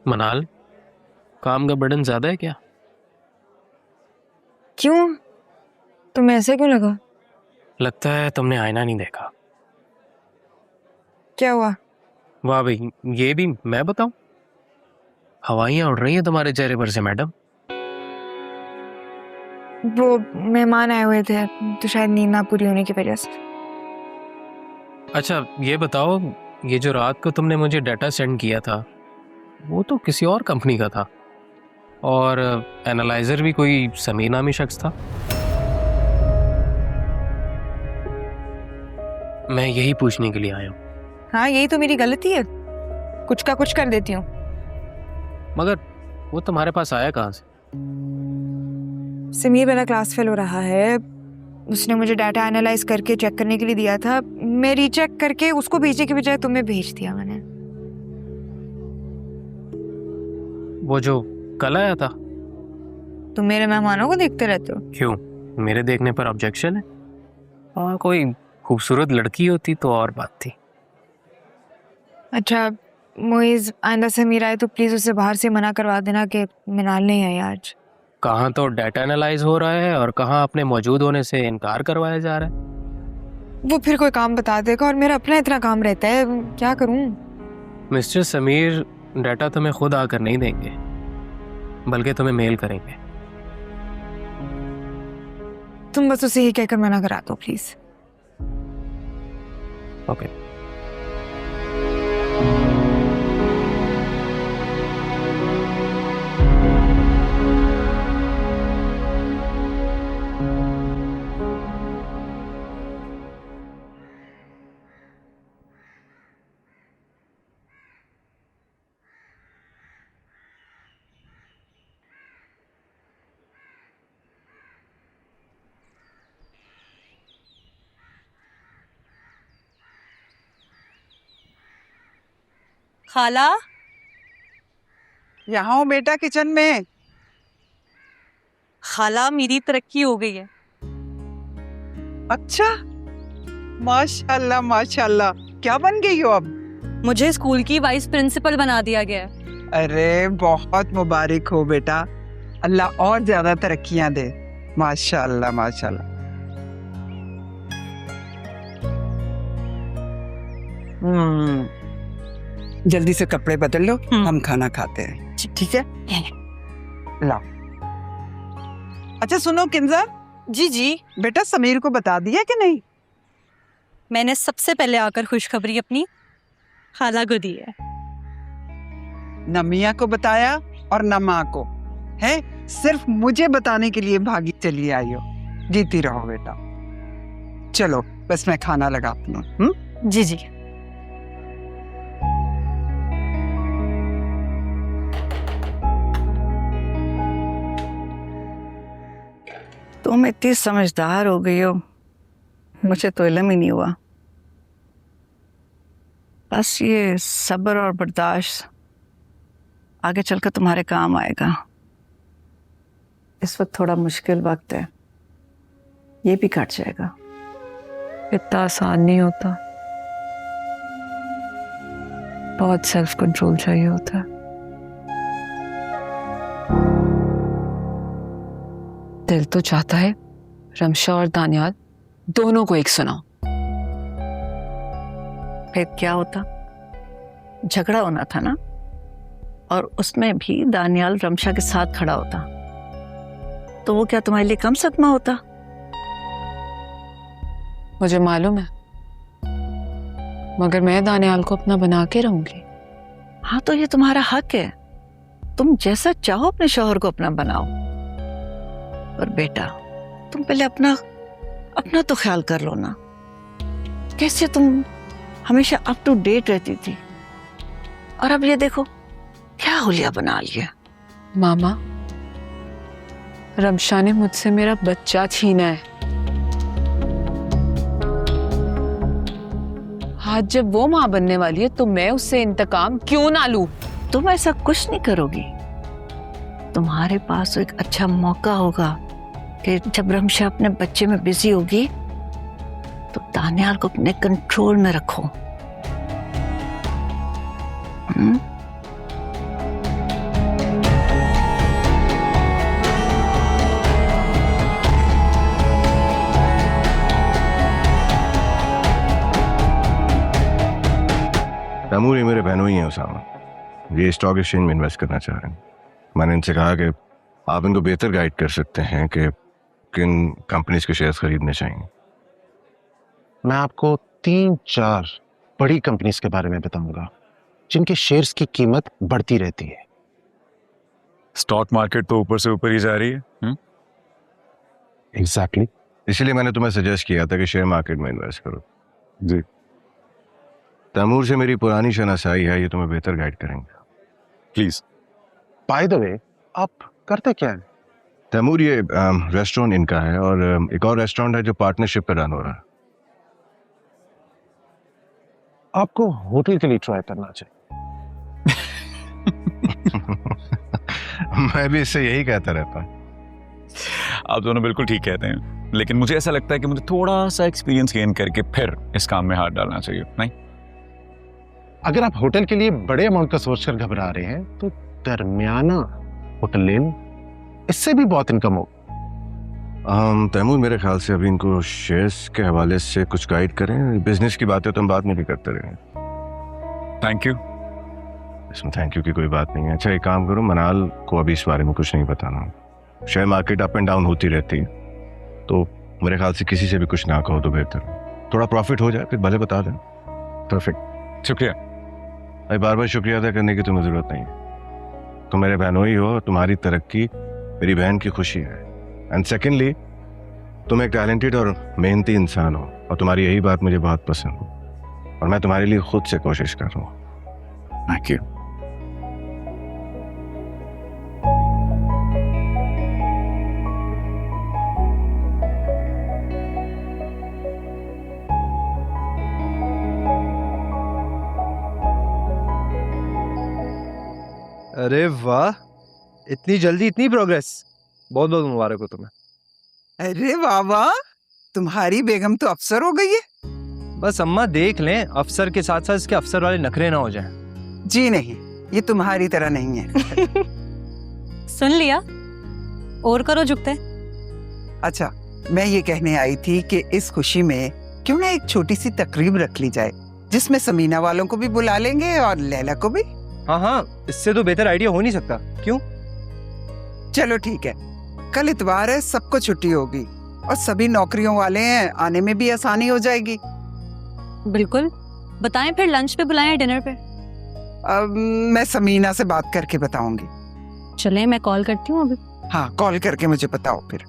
मनाल, काम का बर्डन ज्यादा है क्या? क्यों? तुम्हें ऐसे क्यों लगा? लगता है तुमने आईना नहीं देखा। क्या हुआ? वाह भाई, ये भी मैं बताऊं? हवाइयां उड़ रही हैं तुम्हारे चेहरे पर से मैडम। वो मेहमान आए हुए थे तो शायद नींद ना पूरी होने की वजह से। अच्छा ये बताओ, ये जो रात को तुमने मुझे डाटा सेंड किया था वो तो किसी और कंपनी का था, और एनालाइजर भी कोई समीर नामी शख्स था। मैं यही पूछने के लिए आया हूँ। हाँ, यही तो मेरी गलती है, कुछ का कुछ कर देती हूँ। मगर वो तुम्हारे पास आया कहाँ से? समीर मेरा क्लास फेल हो रहा है, उसने मुझे डाटा एनालाइज करके चेक करने के लिए दिया था। मैं रीचेक करके उसको भेजने के बजाय तुम्हें भेज दिया मैंने। वो जो कल आया था? तुम मेरे मेहमानों को देखते रहते हो? क्यों, मेरे देखने पर ऑब्जेक्शन है? हाँ, कोई खूबसूरत लड़की होती तो और बात थी। अच्छा मोइज, आइंदा समीर आए तो प्लीज उसे बाहर से मना करवा देना कि मिनाल नहीं आई आज। कहाँ तो डाटा एनालाइज हो रहा है और कहाँ अपने मौजूद होने से इनकार करवाया जा रहा है। वो फिर कोई काम बता देगा और मेरा अपना इतना काम रहता है, क्या करूं? मिस्टर समीर डाटा तुम्हें खुद आकर नहीं देंगे, बल्कि तुम्हें मेल करेंगे। तुम बस उसे ही कहकर मना करा दो प्लीज। ओके। खाला, यहाँ हो बेटा, किचन में। खाला मेरी तरक्की हो गई है। अच्छा, माशाल्लाह माशाल्लाह, क्या बन गई हो अब? मुझे स्कूल की वाइस प्रिंसिपल बना दिया गया है। अरे बहुत मुबारक हो बेटा, अल्लाह और ज्यादा तरक्कियां दे। माशाल्लाह माशाल्लाह। जल्दी से कपड़े बदल लो, हम खाना खाते हैं, ठीक है? लाओ। अच्छा सुनो किंजा, जी जी, बेटा समीर को बता दिया कि नहीं? मैंने सबसे पहले आकर खुशखबरी अपनी खाला को दी है। न मियाँ को बताया और न माँ को, है सिर्फ मुझे बताने के लिए भागी चली आई हो। जीती रहो बेटा। चलो बस मैं खाना लगाती हूँ। जी जी। तुम इतनी समझदार हो गई हो, मुझे तो इल्म ही नहीं हुआ। बस ये सब्र और बर्दाश्त आगे चलकर तुम्हारे काम आएगा। इस वक्त थोड़ा मुश्किल वक्त है, ये भी कट जाएगा। इतना आसान नहीं होता, बहुत सेल्फ कंट्रोल चाहिए होता है। दिल तो चाहता है रमशा और दानियाल दोनों को एक सुनाओ। फिर क्या होता? झगड़ा होना था ना, और उसमें भी दानियाल रमशा के साथ खड़ा होता, तो वो क्या तुम्हारे लिए कम सदमा होता? मुझे मालूम है, मगर मैं दानियाल को अपना बना के रहूंगी। हाँ तो ये तुम्हारा हक है, तुम जैसा चाहो अपने शौहर को अपना बनाओ। और बेटा तुम पहले अपना तो ख्याल कर लो ना। कैसे तुम हमेशा अप टू डेट रहती थी, और अब ये देखो क्या हुलिया बना लिया। मामा, रमशा ने मुझसे मेरा बच्चा छीना है। आज जब वो माँ बनने वाली है तो मैं उससे इंतकाम क्यों ना लूं? तुम ऐसा कुछ नहीं करोगी। तुम्हारे पास एक अच्छा मौका होगा कि जब रमशा अपने बच्चे में बिजी होगी तो दानियाल को अपने कंट्रोल में रखो। मेरे बहनों ही हैं उसामा, ये स्टॉक एक्सचेंज में इन्वेस्ट करना चाह रहे हैं। मैंने इनसे कहा कि आप इनको बेहतर गाइड कर सकते हैं कि किन कंपनीज के शेयर्स खरीदने चाहिए। मैं आपको 3-4 बड़ी कंपनीज के बारे में बताऊंगा जिनके शेयर्स की कीमत बढ़ती रहती है। स्टॉक मार्केट तो ऊपर से ऊपर ही जा रही है। एग्जैक्टली। इसीलिए मैंने तुम्हें सजेस्ट किया था कि शेयर मार्केट में इन्वेस्ट करो। जी। तैमूर से मेरी पुरानी शनासाई है, ये तुम्हें बेहतर गाइड करेंगे। प्लीज। बाय द वे, आप करते क्या है? तैमूर, ये रेस्टोरेंट इनका है और एक और रेस्टोरेंट है जो पार्टनरशिप पे रन हो रहा है। आपको होटल के लिए ट्राई करना चाहिए। मैं भी इससे यही कहता रहता हूँ। आप दोनों बिल्कुल ठीक कहते हैं, लेकिन मुझे ऐसा लगता है कि मुझे थोड़ा सा एक्सपीरियंस गेन करके फिर इस काम में हाथ डालना चाहिए। नहीं, अगर आप होटल के लिए बड़े अमाउंट का सोचकर घबरा रहे हैं तो दरमियाना होटल ले लो, इससे भी बहुत इनकम हो। तैमूर, मेरे ख्याल से अभी इनको शेयर्स के हवाले से कुछ गाइड करें। बिजनेस की बातें तो हम बाद में भी करते रहे। Thank you. इसमें थैंक यू की कोई बात नहीं है। अच्छा, एक काम करो, मनाल को अभी इस बारे में कुछ नहीं बताना। Share market up and down होती रहती है, तो मेरे ख्याल से किसी से भी कुछ ना कहो तो बेहतर। थोड़ा प्रॉफिट हो जाए फिर भले बता दें। परफेक्ट, शुक्रिया। भाई, बार बार शुक्रिया अदा करने की तुम्हें जरूरत नहीं है। तुम मेरे बहनों ही हो, तुम्हारी तरक्की मेरी बहन की खुशी है। एंड सेकेंडली, तुम एक टैलेंटेड और मेहनती इंसान हो और तुम्हारी यही बात मुझे बहुत पसंद है और मैं तुम्हारे लिए खुद से कोशिश कर रहा हूँ। Thank you. अरे वाह, इतनी जल्दी इतनी प्रोग्रेस, बहुत बहुत मुबारक हो तुम्हें। अरे वाह वाह, तुम्हारी बेगम तो अफसर हो गई है। बस अम्मा देख लें, अफसर के साथ साथ इसके अफसर वाले नखरे ना हो जाएं। जी नहीं, ये तुम्हारी तरह नहीं है। सुन लिया, और करो जुगते। अच्छा, मैं ये कहने आई थी कि इस खुशी में क्यों ना एक छोटी सी तकरीब रख ली जाए, जिसमें समीना वालों को भी बुला लेंगे और लैला को भी। हाँ हाँ, इससे तो बेहतर आइडिया हो नहीं सकता। क्यों? चलो ठीक है, कल इतवार है, सबको छुट्टी होगी और सभी नौकरियों वाले हैं, आने में भी आसानी हो जाएगी। बिल्कुल, बताएं फिर लंच पे बुलाएं डिनर पे? अब मैं समीना से बात करके बताऊंगी। चलें, मैं कॉल करती हूँ अभी। हाँ, कॉल करके मुझे बताओ फिर।